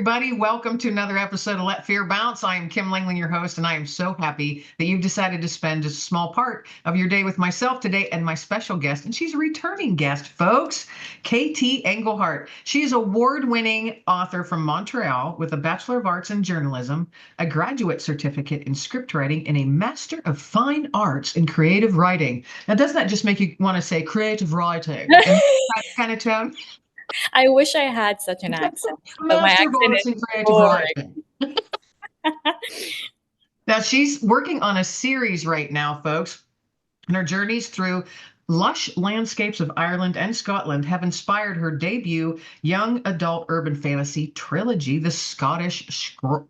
everybody. Welcome to another episode of Let Fear Bounce. I am Kim Langley, your host, and I am so happy that you've decided to spend just a small part of your day with myself today and my special guest. And she's a returning guest, folks, KT Anglehart. She is an award-winning author from Montreal with a Bachelor of Arts in Journalism, a graduate certificate in scriptwriting, and a Master of Fine Arts in Creative Writing. Now, doesn't that just make you want to say creative writing in that kind of tone? I wish I had such an accent, but my Master of accent Arts is in Creative boring. Writing. Now, she's working on a series right now, folks, and her journeys through lush landscapes of Ireland and Scotland have inspired her debut young adult urban fantasy trilogy, The Scottish Scrolls.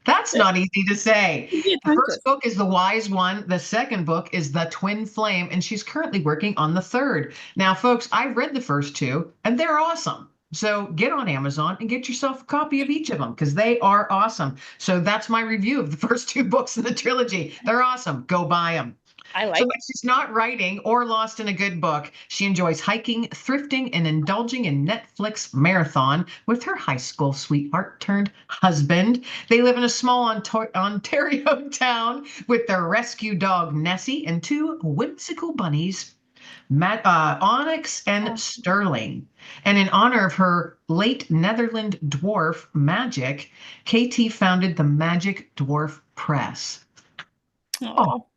That's not easy to say. Yeah, The tongue first twister. book is The Wise One. The second book is The Twin Flame, and she's currently working on the third. Now, folks, I've read the first two, and they're awesome. So get on Amazon and get yourself a copy of each of them because they are awesome. So that's my review of the first two books in the trilogy. They're awesome. Go buy them. I So like when she's not writing or lost in a good book, she enjoys hiking, thrifting, and indulging in Netflix marathon with her high school sweetheart turned husband. They live in a small Ontario town with their rescue dog Nessie and two whimsical bunnies, Onyx and it. Stirling. And in honor of her late Netherland Dwarf Magic, KT founded the Magic Dwarf Press. Oh,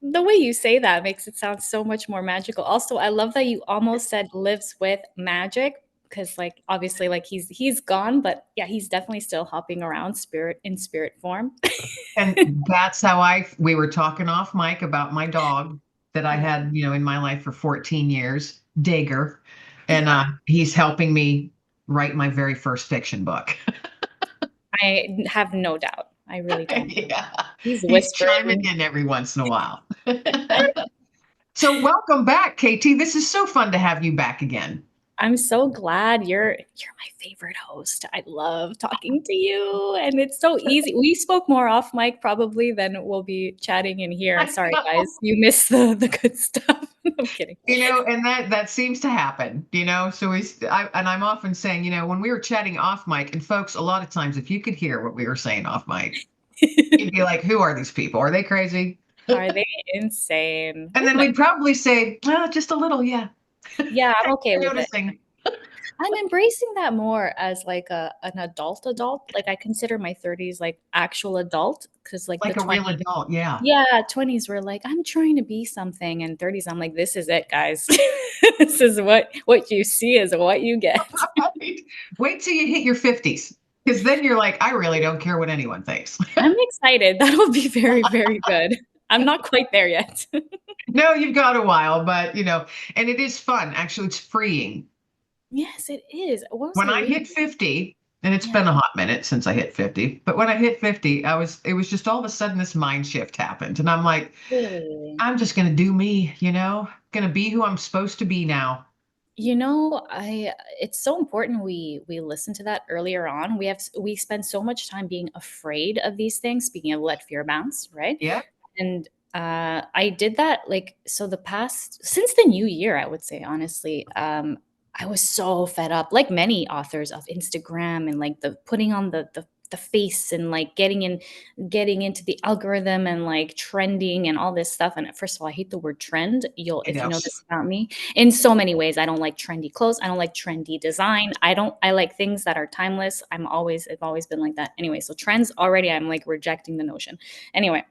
the way you say that makes it sound so much more magical. Also, I love that you almost said lives with magic because, like, obviously, like he's gone, but yeah, he's definitely still hopping around spirit form. And that's how we were talking off mic about my dog that I Yeah. had, in my life for 14 years, Dager. And Yeah. he's helping me write my very first fiction book. I have no doubt. I really don't. Yeah. He's He's chiming whispering. in every once in a while. So welcome back, KT. This is so fun to have you back again. I'm so glad you're my favorite host. I love talking to you, and it's so easy. We spoke more off mic probably than we'll be chatting in here. I Sorry, know. guys, you missed the good stuff. I'm kidding. And that seems to happen, So I'm often saying, when we were chatting off mic, and folks, a lot of times, if you could hear what we were saying off mic, you'd be like, who are these people? Are they crazy? Are they insane? And then we'd probably say, just a little, yeah. Yeah, I'm okay with it. Noticing. I'm embracing that more as like an adult. Like I consider my 30s like actual adult because like the Like a real 20s. adult, yeah. Yeah, 20s were like, I'm trying to be something, and 30s, I'm like, this is it, guys. This is what you see is what you get. Right. Wait till you hit your 50s, because then you're like, I really don't care what anyone thinks. I'm excited. That'll be very, very good. I'm not quite there yet. No, you've got a while, but and it is fun. Actually, it's freeing. Yes, it is. What was When I I reading? hit 50, and it's Yeah. been a hot minute since I hit 50, but when I hit 50, it was just all of a sudden this mind shift happened. And I'm like, Really? I'm just gonna do me, gonna be who I'm supposed to be now. I it's so important we listen to that earlier on. We spend so much time being afraid of these things, speaking of let fear bounce, right? Yeah. And I did that like so the past since the new year, I would say honestly. I was so fed up, like many authors of Instagram and like the putting on the face and like getting into the algorithm and like trending and all this stuff. And first of all, I hate the word trend. I If you know. know this about me, in so many ways, I don't like trendy clothes. I don't like trendy design. I like things that are timeless. I've always been like that. Anyway, so trends already, I'm like rejecting the notion. Anyway,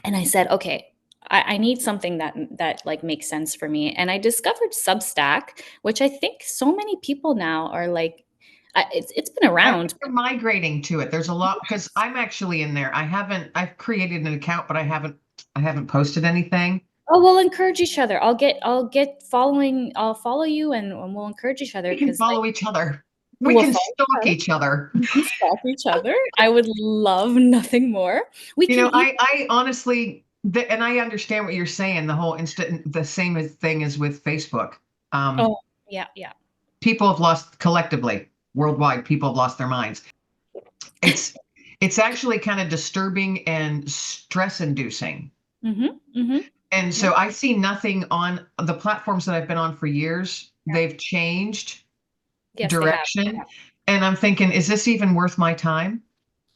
and I said, okay, I need something that like makes sense for me. And I discovered Substack, which I think so many people now are like, it's been I think around. they're migrating to it. There's a lot because I'm actually in there. I've created an account, but I haven't posted anything. Oh, we'll encourage each other. I'll get following. I'll follow you, and we'll encourage each other We can because like follow each other. We we'll can follow each stalk other. each other. We can stalk each other. I would love nothing more. We can even. I honestly, and I understand what you're saying. The whole instant, the same thing as with Facebook. Um, Oh, yeah, yeah. People have lost collectively, worldwide. People have lost their minds. It's it's actually kind of disturbing and stress inducing. Mhm, mhm. And Yeah, so I see nothing on the platforms that I've been on for years. yeah. They've changed Yes, they have. direction. And I'm thinking, is this even worth my time?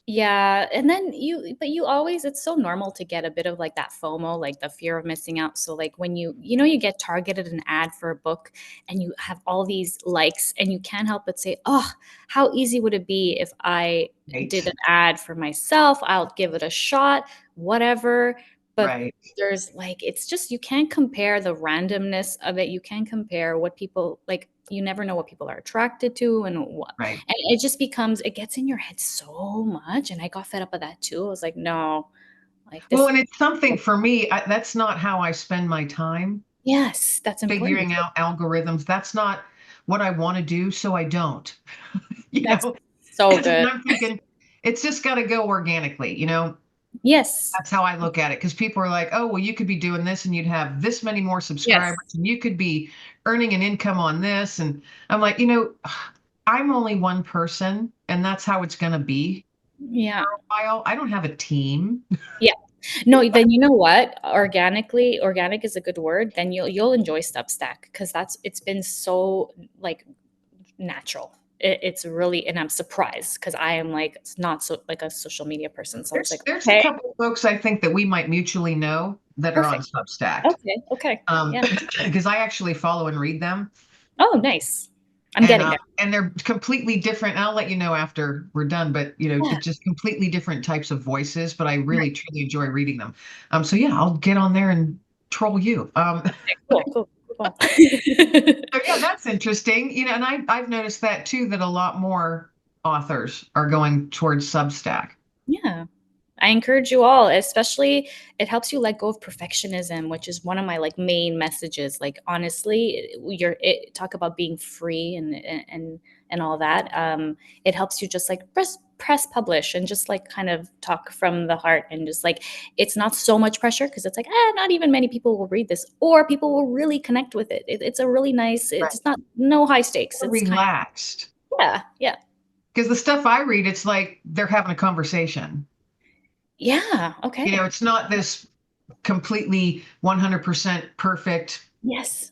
Yeah, and then but you always, it's so normal to get a bit of like that FOMO, like the fear of missing out. So like when you get targeted an ad for a book and you have all these likes and you can't help but say, "Oh, how easy would it be if I did Right. an ad for myself? I'll give it a shot, whatever." But Right. there's like, it's just, you can't compare the randomness of it. You can't compare what people like. You never know what people are attracted to and what, Right. and it just becomes, it gets in your head so much. And I got fed up of that too. I was like, no, like Well, this. and it's something for me, that's not how I spend my time Yes, that's important. figuring out algorithms. That's not what I want to do, so I don't. You That's know, so because good. I'm thinking it's just got to go organically, you know. Yes. That's how I look at it because people are like, "Oh, well, you could be doing this and you'd have this many more Yes. subscribers and you could be earning an income on this." And I'm like, I'm only one person and that's how it's going to be Yeah. for a while. I don't have a team. Yeah. No, then you know what? Organic is a good word. Then you'll enjoy Substack because it's been so like natural. It's really, and I'm surprised because I am like not so like a social media person. So I was like, There's a okay, couple of folks I think that we might mutually know that are on perfect. Substack. Okay, okay. Yeah. Because I actually follow and read them. Oh, nice. I'm and getting uh, there. and they're completely different. And I'll let you know after we're done, but Yeah. it's just completely different types of voices. But I Right. really truly enjoy reading them. So yeah, I'll get on there and troll you. Okay, cool, cool, cool. So yeah, that's interesting. And I've noticed that too, that a lot more authors are going towards Substack. Yeah. I encourage you all, especially it helps you let go of perfectionism, which is one of my like main messages. Like honestly, talk about being free and all that. It helps you just like press publish and just like kind of talk from the heart and just like, it's not so much pressure because it's like, not even many people will read this or people will really connect with it. It's a really nice, Right. it's not no high stakes. More It's kind relaxed. of, yeah, yeah. Because the stuff I read, it's like they're having a conversation. Yeah. Okay. It's not this completely 100% perfect, Yes.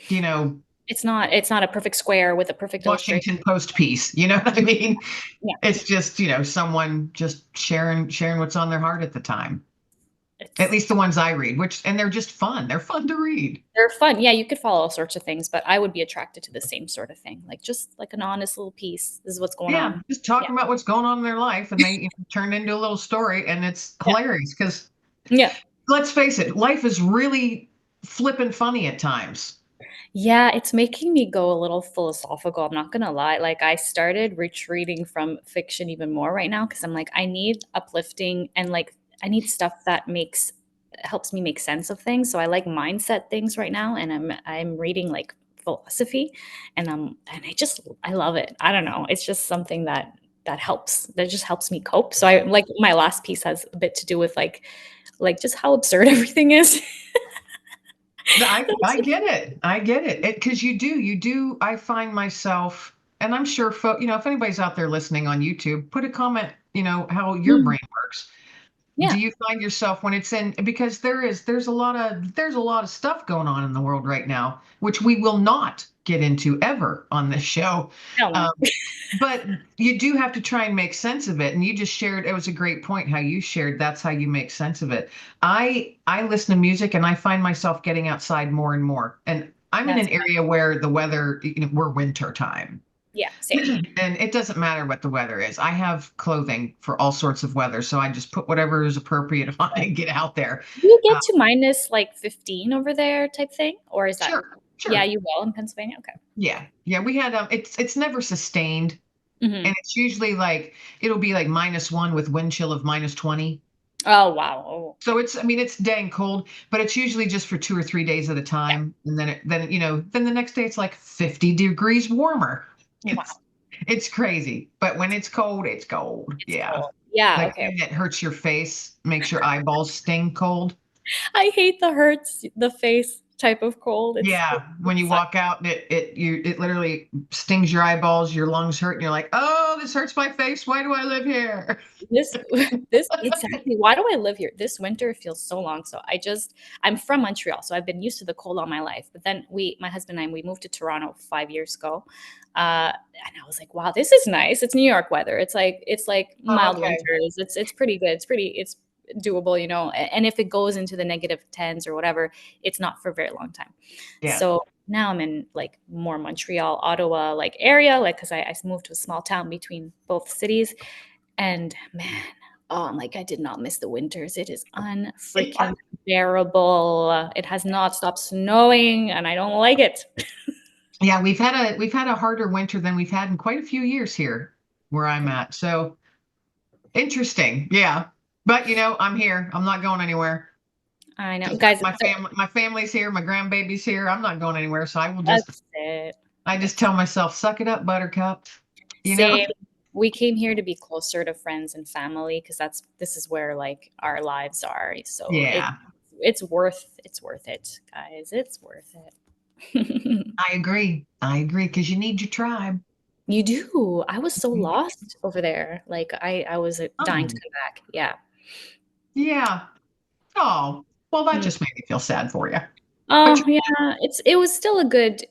you know, It's not a perfect square with a perfect illustration. Washington Post piece. You know what I mean? Yeah. It's just, someone just sharing what's on their heart at the time. At It's least the ones I read, and they're just fun. They're fun to read. they're fun. Yeah, you could follow all sorts of things, but I would be attracted to the same sort of thing. Like just like an honest little piece. This is what's going Yeah, on. just Yeah. talking about what's going on in their life, and they turn into a little story, and it's Yeah. hilarious because Yeah. let's face it, life is really flippin' funny at times. Yeah, it's making me go a little philosophical. I'm not gonna lie. Like I started retreating from fiction even more right now because I'm like, I need uplifting and like I need stuff that helps me make sense of things. So I like mindset things right now, and I'm reading like philosophy, and I love it. I don't know. It's just something that just helps me cope. So I like my last piece has a bit to do with like just how absurd everything is. No, I get it. I get it. Because you do. I find myself, and I'm sure, if anybody's out there listening on YouTube, put a comment, how your Mm, brain works. yeah. Do you find yourself when it's in, because there's a lot of stuff going on in the world right now, which we will not get into ever on this show. Hell no. Um, but you do have to try and make sense of it. And you just shared, it was a great point how you shared that's how you make sense of it. I listen to music and I find myself getting outside more and more. And I'm in That's an area where the weather, we're winter time. yeah, same. And it doesn't matter what the weather is. I have clothing for all sorts of weather. So I just put whatever is appropriate on and get out there. Do you Uh, get to minus like 15 over there type thing? Or is that, sure, yeah, sure. you will in Pennsylvania? Okay. Yeah. Yeah. We had, it's never sustained. Mhm. And it's usually like, it'll be like -1 with wind chill of -20. Oh, wow. Oh, So okay. it's dang cold, but it's usually just for 2 or 3 days at a Yeah. time. And then the next day it's like 50 degrees warmer. It's, Wow. it's crazy. But when it's cold, it's cold. It's Yeah. cold. Yeah, Like okay. that hurts your face, makes your eyeballs sting cold. I hate the hurts, the face. type of cold. Yeah, when It you sucks. walk out and it literally stings your eyeballs, your lungs hurt, and you're like, oh, this hurts my face. Why do I live here? This this exactly. Why do I live here? This winter feels so long. So I'm from Montreal, so I've been used to the cold all my life. But then my husband and I, we moved to Toronto 5 years ago. And I was like, wow, this is nice. It's New York weather. It's like Oh, mild okay. winters. It's pretty good. It's doable, and if it goes into the negative tens or whatever, it's not for a very long time. Yeah. So now I'm in like more Montreal, Ottawa like area, like because I moved to a small town between both cities. And man, oh, I'm like, I did not miss the winters. It is unfreaking bearable. It has not stopped snowing, and I don't like it. Yeah, we've had a harder winter than we've had in quite a few years here where I'm at. So interesting. Yeah. But I'm here. I'm not going anywhere. I know, Just like guys. my family's here, my grandbaby's here. I'm not going anywhere. So That's it. I just That's tell myself, suck it up, buttercup. You know? same. We came here to be closer to friends and family because this is where like our lives are. So Yeah, it's worth it, guys. It's worth it. I agree. I agree because you need your tribe. You do. I was so You do. lost over there. Like I was dying to Oh, come back. Yeah. yeah. Oh, well, that just made me feel sad for you. But Oh, yeah, it was still a good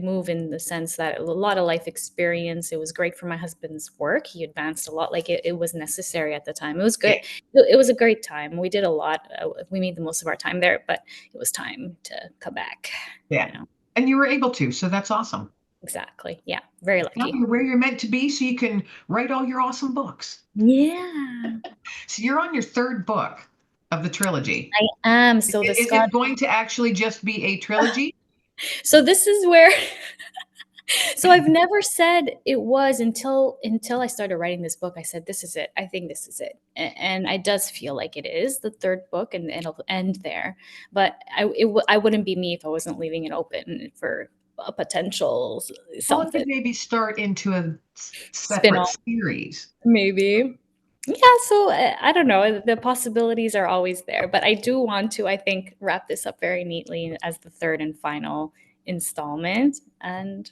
move in the sense that a lot of life experience. It was great for my husband's work. He advanced a lot. Like it was necessary at the time. It was yeah, good. It was a great time. We did a lot. We made the most of our time there, but it was time to come back, yeah. you know. And you were able to, so that's awesome. Exactly. Yeah, very Now lucky. you're where you're meant to be, so you can write all your awesome books. Yeah. So you're on your third book of the trilogy. I am. So the Is Scott it going to actually just be a trilogy? so this is where So I've never said it was until I started writing this book. I said, "This is it. I think this is it," and it does feel like it is the third book, and it'll end there. But I wouldn't be me if I wasn't leaving it open for a potential Well, it something could maybe start into a separate spin-off, series. maybe. Yeah, so I don't know. The possibilities are always there, but I do want to, I think, wrap this up very neatly as the third and final installment, and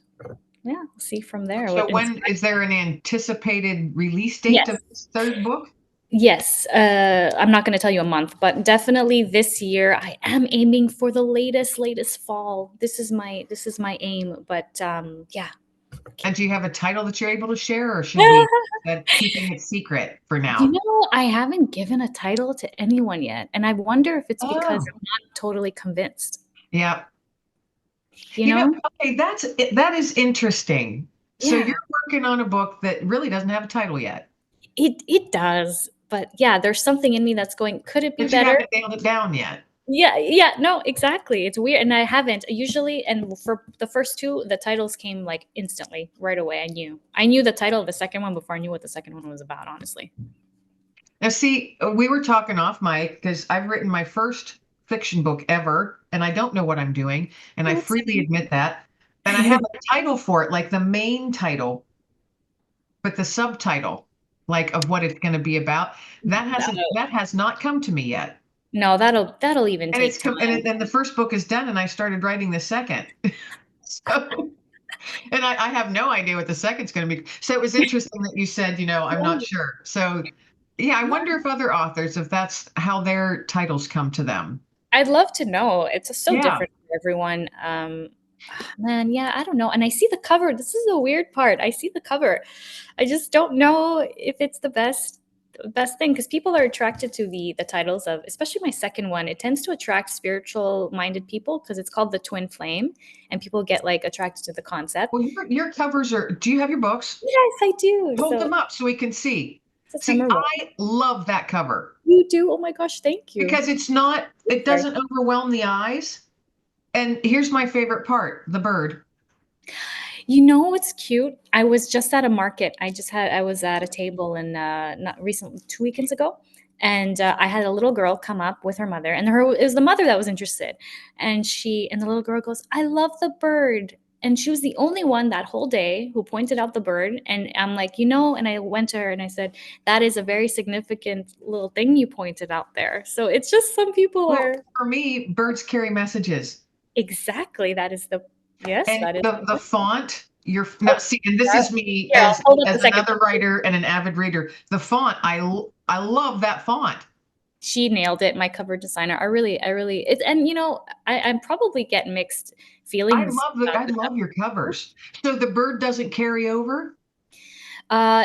yeah, see from there So what when inspires. is there an anticipated release date of Yes. this third book? Yes, I'm not gonna tell you a month, but definitely this year. I am aiming for the latest fall. This is my aim, but, yeah. And do you have a title that you're able to share, or should we keeping it secret for You now? know, I haven't given a title to anyone yet, and I wonder if it's because Oh, I'm not totally convinced, yeah. you know? Okay, that is interesting. So you're Yeah, working on a book that really doesn't have a title yet, it does, but yeah, there's something in me that's going, "Could it be but you better?" haven't nailed it down yet. Yeah, yeah, no, exactly. It's weird, and I haven't usually. And for the first two, the titles came like instantly, right away. I knew the title of the second one before I knew what the second one was about. Honestly, Now, see, we were talking off mic because I've written my first fiction book ever, and I don't know what I'm doing, and I that's freely admit that. And I have a title for it, like the main title, but the subtitle, like of what it's going to be about, that has not come to me yet. no, that'll even And take time. then the first book is done, and I started writing the second. So, and I have no idea what the second's going to be. So it was interesting that you said, I'm not sure. So, yeah, I Yeah, wonder if other authors, if that's how their titles come to them. I'd love to know. It's so Yeah. different for everyone. Man, yeah, I don't know. And I see the cover. This is the weird part. I see the cover. I just don't know if it's the best thing because people are attracted to the titles of, especially my second one. It tends to attract spiritual minded people because it's called the twin flame, and people get like attracted to the concept. Well, your covers are, do you have your books? Yes, I do. Hold So them up so we can see. it's See, memorable. I love that cover You do? Oh my gosh, thank you. because it Sorry. doesn't overwhelm the eyes. And here's my favorite part, the bird. You know what's cute? I was just at a market. I was at a table in not recently 2 weekends ago, and I had a little girl come up with her mother, and it was the mother that was interested, and the little girl goes, "I love the bird." And she was the only one that whole day who pointed out the bird. And I'm like, and I went to her and I said, that is a very significant little thing you pointed out there. So it's just some people Well, are, for me, birds carry messages. Exactly. That is the yes, And that is the the font, you're oh, not see, and this yeah. is me Here, I'll hold up a as second. another writer and an avid reader. The font, I love that font. She nailed it. My cover designer. I really it's and I'm probably get mixed feelings I with love your that. covers. So the bird doesn't carry over?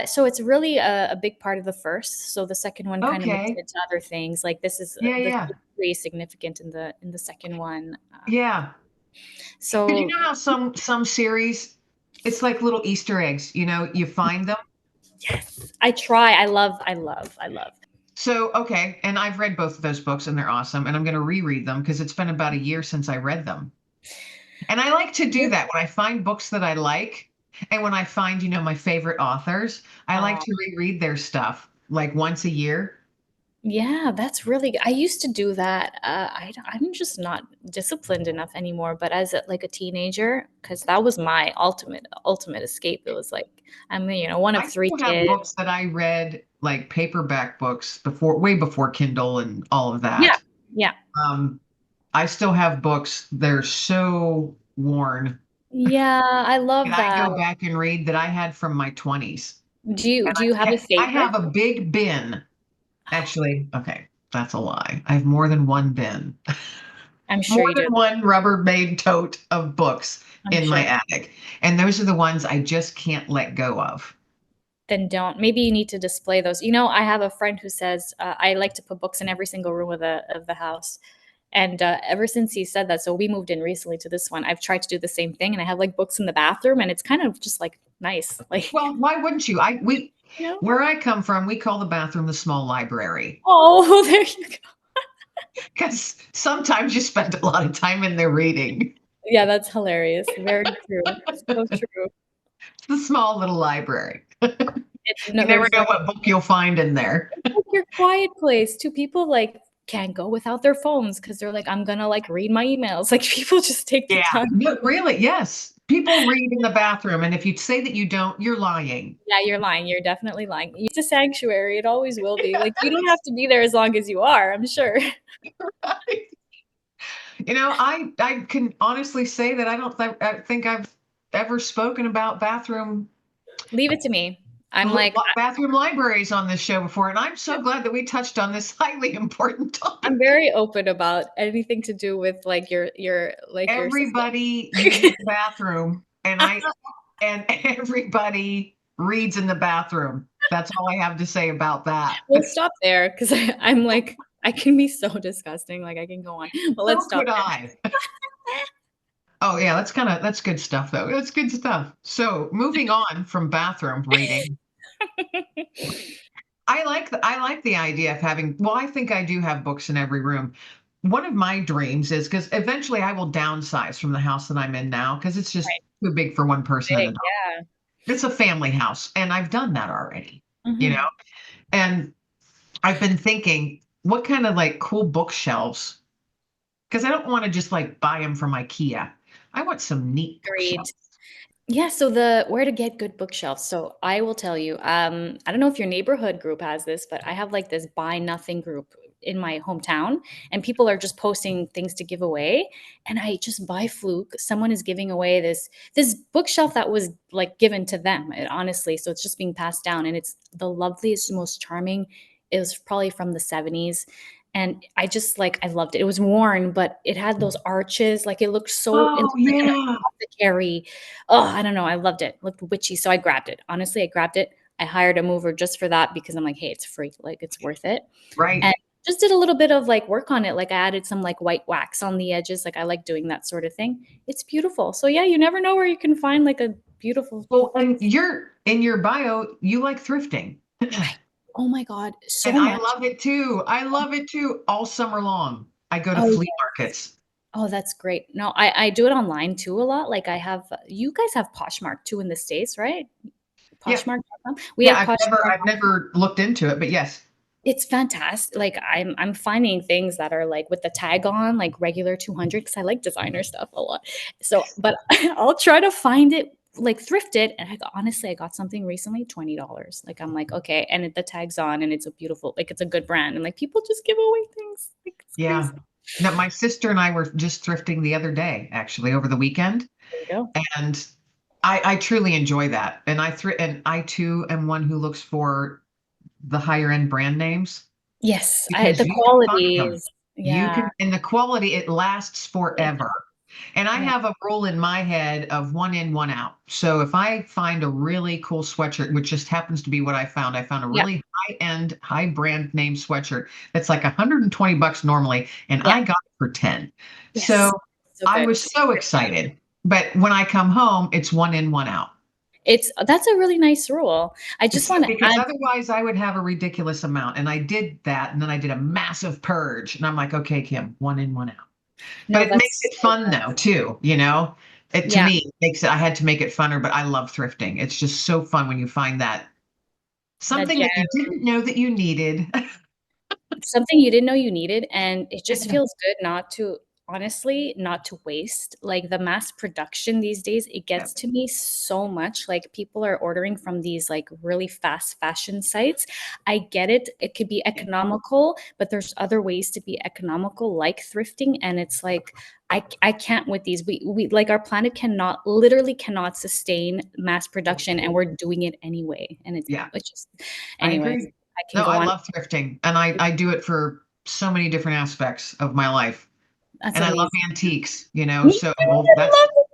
So it's really a big part of the first. So the second one kind of moves Okay. into other things. Like Yeah, this yeah. is really significant in the second one. Yeah. Because you So know how some series, it's like little Easter eggs, you find them. yes, I try. I love. So, okay, and I've read both of those books and they're awesome, and I'm going to reread them because it's been about a year since I read them. And I like to do that when I find books that I like, and when I find, my favorite authors, I like Uh, to reread their stuff like once a year. yeah, that's really good. I used to do that. I'm just not disciplined enough anymore. But as like a teenager, because that was my ultimate escape. It was like I'm one of I three still have kids. books that I read, like paperback books before, way before Kindle and all of Yeah, that. yeah, Um, I still have books, they're so worn. yeah. I And love I that. go back and read that I had from my 20s. And Do you have a I favorite? have a big bin. Actually, okay, that's a lie. I have more than one bin, I'm sure more you do. than one Rubbermaid tote of books I'm in my sure. attic. And those are the ones I just can't let go of. Then don't. Maybe you need to display those. I have a friend who says I like to put books in every single room of the house. And ever since he said that, so we moved in recently to this one. I've tried to do the same thing, and I have like books in the bathroom, and it's kind of just like nice, like Well, why wouldn't you? you know. Where I come from, we call the bathroom the small library Oh, there you go. because sometimes you spend a lot of time in there reading. Yeah, that's hilarious. Very true. So true. It's the small little library. It's You no, never there's know no. what book you'll find in there. It's like your quiet place. Two people like can't go without their phones because they're like, I'm gonna like read my emails. Like people just take the Yeah. time. No, really, yes. People read in the bathroom, and if you say that you don't, you're lying. Yeah, you're lying. You're definitely lying. It's a sanctuary. It always will be. Like you don't have to be there as long as you are, I'm sure. I can honestly say that I think I've ever spoken about Leave it to me. I'm like, bathroom libraries on this show before, and I'm so glad that we touched on this highly important I'm topic. very open about anything to do with like your system. Everybody uses the bathroom, and everybody reads in the bathroom. That's all I have to say about that. We'll stop there because I'm like I can be so disgusting. Like I can go on, but let's So stop could I. Oh yeah, that's good stuff though. That's good stuff. So moving on from bathroom reading, there. I like the idea of having. Well, I think I do have books in every room. One of my dreams is because eventually I will downsize from the house that I'm in now because it's just Right. too big for one person and a Big, dog. yeah. It's a family house, and I've done that already. You know, Mhm. and I've been thinking, what kind of like cool bookshelves? Because I don't want to just like buy them from IKEA. I want some neat Agreed. bookshelves. Yeah, so the where to get good bookshelves. So I will tell you, I don't know if your neighborhood group has this, but I have like this buy nothing group in my hometown, and people are just posting things to give away. And I just by fluke, someone is giving away this bookshelf that was like given to them, honestly. So it's just being passed down, and it's the loveliest, most charming. It was probably from the 70s. And I just like I loved it. It was worn, but it had those arches. Like it looked so Oh it's like an yeah. apothecary. Oh, I don't know. I loved it. Looked witchy. So I grabbed it. Honestly, I grabbed it. I hired a mover just for that because I'm like, hey, it's free. Like it's worth it. Right. And just did a little bit of like work on it. Like I added some like white wax on the edges. Like I like doing that sort of thing. It's beautiful. So yeah, you never know where you can find like a beautiful Well, and you're in your bio, you like thrifting. I oh my God, And so I much. love it too. I love it too all summer long. I go to Oh flea yeah. markets. Oh, that's great. No, I do it online too a lot. Like I have you guys have Poshmark too in the States, right? Yeah. Poshmark.com. We Yeah, have Poshmark. I've never looked into it, but yes. It's fantastic. Like I'm finding things that are like with the tag on, like regular 200 because I like designer stuff a lot. So, but I'll try to find it, like thrift it. And honestly, I got something recently, $20. Like I'm like, okay, and the tag's on, and it's a beautiful, like it's a good brand, and like people just give away things. Like it's Yeah. crazy. Now, my sister and I were just thrifting the other day, actually, over the weekend, There you go. and I truly enjoy that. And I too am one who looks for the higher end brand names Yes, because the you can find them. qualities. You Yeah, can, and the quality, it lasts it forever. And I yeah, have a rule in my head of one in, one out. So if I find a really cool sweatshirt, which just happens to be what I found a yeah, really high end, high brand name sweatshirt that's like $120 normally, and yeah. I got it for 10. So Yes. So I good. was so excited. But when I come home, it's one in, one out. That's a really nice rule. I just So, want to because add. otherwise I would have a ridiculous amount. And I did that. And then I did a massive purge. And I'm like, okay, Kim, one in, one out. But No, it makes that's it so fun good. though, too, you know? It to Yeah, me it makes it I had to make it funner, but I love thrifting. It's just so fun when you find that that something that you didn't know that you needed. something you didn't know you needed, and it just feels good not to honestly, not to waste. Like, the mass production these days, it Yeah, gets to me so much, like, people are ordering from these, like, really fast fashion sites. I get it, it could be yeah, economical, but there's other ways to be economical, like thrifting, and it's like, I can't with these. We like, our planet cannot literally cannot sustain mass production, and we're doing it anyway, and yeah, it's just I anyways, agree. I can No, go I on. love thrifting, and I do it for so many different aspects of my life. That's And I love amazing. antiques, you know, Me so too, well, I that's love it.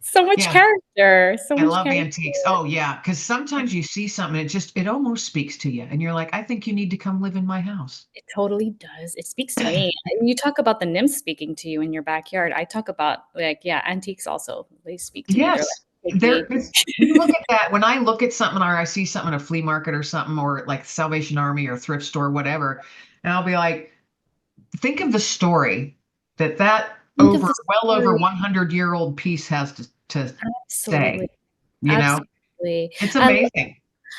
So much yeah, character, so I much love character. antiques. Oh yeah, because sometimes you see something, it almost speaks to you, and you're like, I think you need to come live in my house. It totally does. It speaks to me. And you talk about the nymphs speaking to you in your backyard. I talk about, like, yeah, antiques also. They speak to me. They're Yes. like, "Take me." There is, you look at that when I look at something or I see something at a flea market or something or like Salvation Army or thrift store, whatever, and I'll be like, think of the story that Think of the well over story. 100-year-old piece has to Absolutely. say, you know? Absolutely. It's I amazing.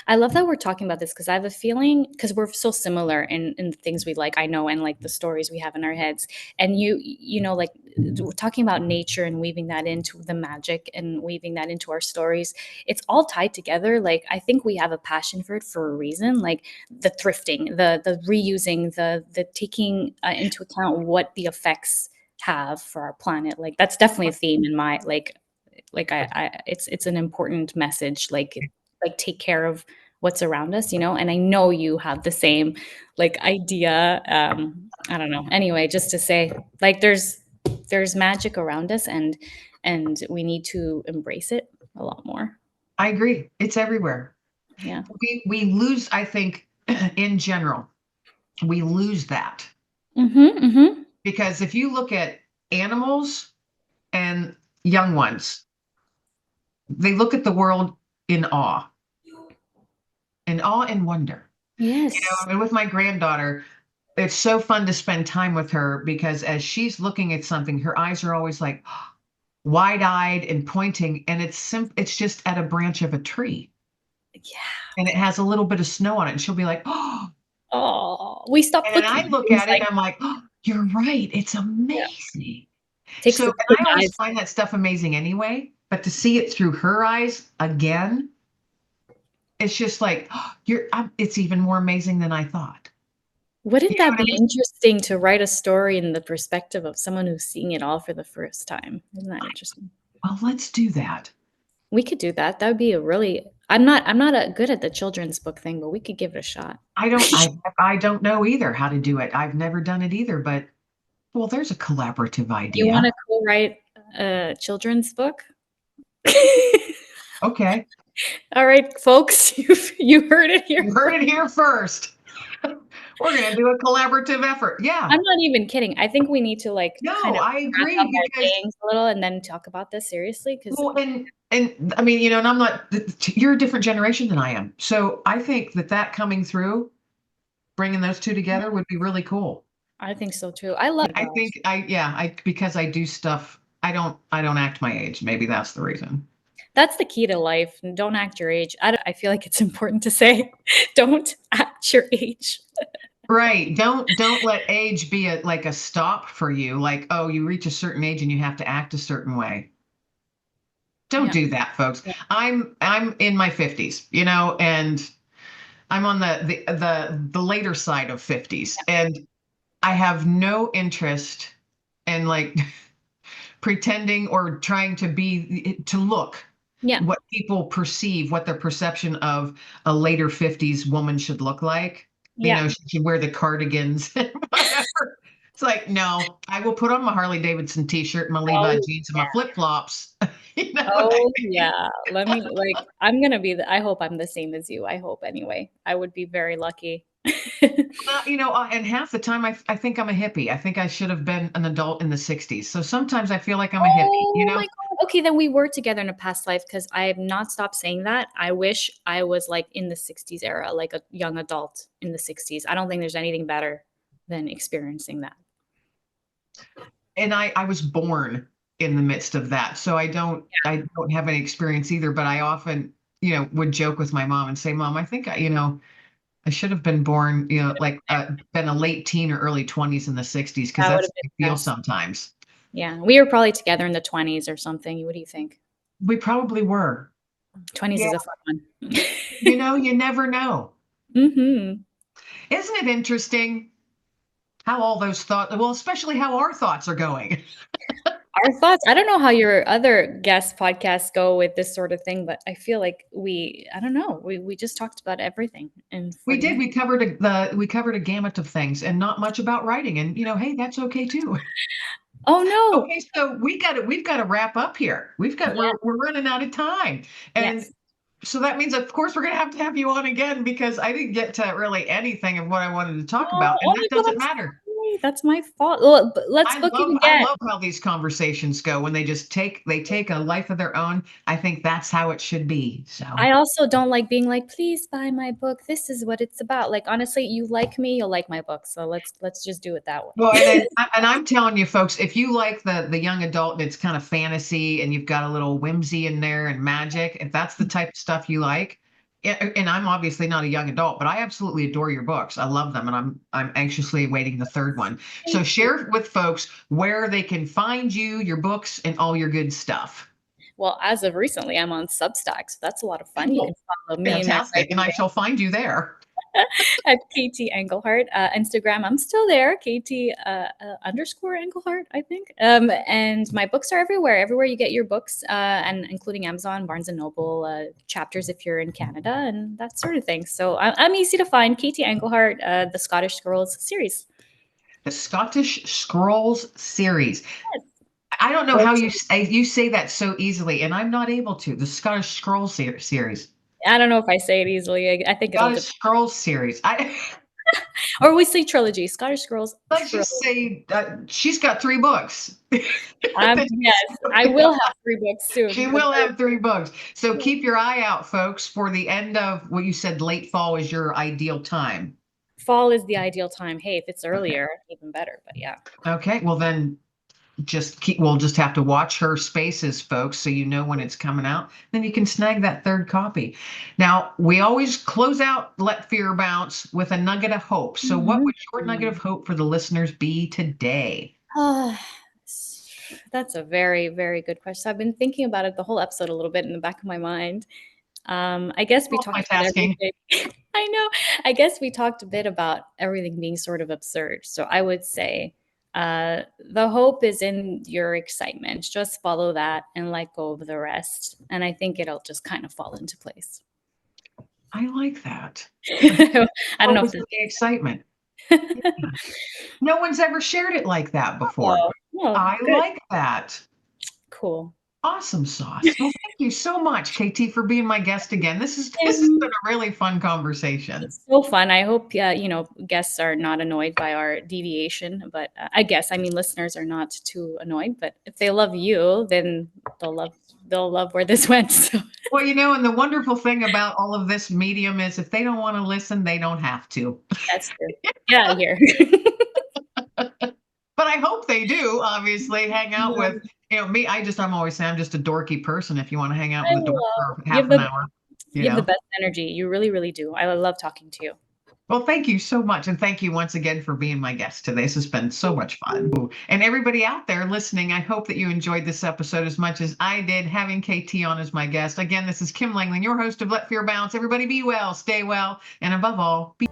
I love that we're talking about this because I have a feeling because we're so similar in the things we like, I know, and like the stories we have in our heads. And you know, like we're talking about nature and weaving that into the magic and weaving that into our stories. It's all tied together. Like I think we have a passion for it for a reason. Like the thrifting, the reusing, the taking into account what the effects have for our planet. Like that's definitely a theme in my like I it's an important message like take care of what's around us, you know, and I know you have the same like idea. I don't know, anyway, just to say like there's magic around us and we need to embrace it a lot more. I agree. It's everywhere. Yeah. We lose, I think, in general, we lose that Mm-hmm, mm-hmm. because if you look at animals and young ones, they look at the world in awe, in awe and wonder. You know, Yes. I mean, with my granddaughter, it's so fun to spend time with her because as she's looking at something, her eyes are always like wide-eyed and pointing, and it's just at a branch of a tree, Yeah. and it has a little bit of snow on it, and she'll be like, oh, Oh, we stopped and then I looking look things at it like and I'm like, oh, you're right, it's yeah, amazing. takes So, the and big I always eyes. find that stuff amazing anyway, but to see it through her eyes again, it's just like, oh, it's even more amazing than I thought. You Wouldn't know that what I be mean? interesting to write a story in the perspective of someone who's seeing it all for the first time? Isn't that interesting? Well, let's do that. We could do that. That would be a really I'm not good at the children's book thing, but we could give it a shot. I don't know either how to do it. I've never done it either, but well, there's a collaborative You idea. wanna co-write a children's book? Okay. All right, folks, you heard it here You heard first. it here first. We're going to do a collaborative effort. Yeah. I'm not even kidding. I think we need to, like, kind No, of I crack up agree our because gangs a little and then talk about this seriously because well, and I mean, you know, and I'm not. You're a different generation than I am, so I think that coming through, bringing those two together would be really cool. I think so too. I love I gosh. think I because I do stuff. I don't act my age. Maybe that's the reason. That's the key to life, and don't act your age. I feel like it's important to say, don't act your age. Right. Don't let age be like a stop for you. Like, oh, you reach a certain age and you have to act a certain way. Don't Yeah, do that, folks. yeah. I'm in my 50s, you know, and I'm on the later side of 50s, and I have no interest and like pretending or trying to look Yeah. what people perceive, what their perception of a later 50s woman should look like. Yeah. She should wear the cardigans and whatever. It's like, no, I will put on my Harley Davidson t-shirt, my Levi Oh, jeans, and yeah. my flip-flops. You know what I Oh, mean? yeah. Let me like, I'm gonna be I hope I'm the same as you. I hope anyway. I would be very lucky. And half the time I think I'm a hippie. I think I should have been an adult in the 60s. So sometimes I feel like I'm a hippie, Oh my God. Okay, then we were together in a past life because I have not stopped saying that. I wish I was like in the 60s era, like a young adult in the 60s. I don't think there's anything better than experiencing that. And I was born in the midst of that. So I don't have any experience either, but I often, would joke with my mom and say, Mom, I think I should have been born, like been a late teen or early 20s in the 60s, because That would that's have how been I feel best. sometimes. Yeah, we were probably together in the 20s or something. What do you think? We probably were. 20s Yeah. is a fun one. You never know. Mhm. Isn't it interesting how all those thoughts, well, especially how our thoughts are going? Our thoughts, I don't know how your other guest podcasts go with this sort of thing, but I feel like I don't know, we just talked about everything in We 40 did. minutes. We covered a gamut of things and not much about writing. And hey, that's okay too. Oh, no. Okay, so we've got to wrap up here. Yeah, We're running out of time. And yes. so that means of course we're gonna have you on again, because I didn't get to really anything of what I wanted to talk Oh, about, and oh that my God, doesn't I'm matter. sorry. That's my fault. Well, but let's I book love it I again. love how these conversations go when they take a life of their own. I think that's how it should be. So I also don't like being like, "Please buy my book. This is what it's about." Like, honestly, you like me, you'll like my book. So let's just do it that well, way. and I'm telling you, folks, if you like the young adult and it's kind of fantasy and you've got a little whimsy in there and magic, if that's the type of stuff you like, and I'm obviously not a young adult, but I absolutely adore your books. I love them, and I'm anxiously awaiting the third one. So Thank you. share with folks where they can find you, your books, and all your good stuff. Well, as of recently, I'm on Substack, so that's a lot of fun. You can Oh, follow me and my fantastic, and writing I shall find you there. at KT Anglehart. Instagram, I'm still there, KT underscore Anglehart, I think. And my books are everywhere you get your books, and including Amazon, Barnes and Noble, chapters if you're in Canada, and that sort of thing. So I'm easy to find. KT Anglehart, the Scottish Scrolls series. The Scottish Scrolls series. Yes. I don't know how Books. you say that so easily, and I'm not able to. The Scottish Scrolls series. I don't know if I say it easily. I think it'll Scottish depend. Scrolls series. Or we say trilogy, Scottish Scrolls Let's just trilogy. say she's got 3 books. Yes, I will have 3 books soon. She The will third. have 3 books. So keep your eye out, folks, for the end of what you said. Late fall is your ideal time. Fall is the ideal time. Hey, if it's Okay. earlier, even better. But yeah. Okay. Well, then we'll just have to watch her spaces, folks, so you know when it's coming out. Then you can snag that third copy. Now, we always close out Let Fear Bounce with a nugget of hope. So what would your nugget of hope for the listeners be today? Ah, that's a very, very good question. So I've been thinking about it the whole episode a little bit in the back of my mind. I guess we talked about Multitasking. everything. I know. I guess we talked a bit about everything being sort of absurd. So I would say the hope is in your excitement. Just follow that and let go of the rest. And I think it'll just kind of fall into place. I like that. I don't What know if was this the excitement? makes Yeah. No one's ever shared it like that before. Oh, well, I good. like that. Cool. Awesome sauce. Well, thank you so much, KT, for being my guest again. This has been And a really fun conversation. it's so fun. I hope, guests are not annoyed by our deviation, but I mean, listeners are not too annoyed, but if they love you, then they'll love where this went. So Well, and the wonderful thing about all of this medium is if they don't want to listen, they don't have to. that's true. Get out of here. But I hope they do, obviously, hang out with, me. I'm always saying I'm just a dorky person if you want to hang out I with a dork love for half an hour, you you have the know. best energy. You really, really do. I love talking to you. Well, thank you so much. And thank you once again for being my guest today. This has been so much fun. Ooh. And everybody out there listening, I hope that you enjoyed this episode as much as I did having KT on as my guest. Again, this is Kim Langland, your host of Let Fear Bounce. Everybody be well, stay well, and above all, be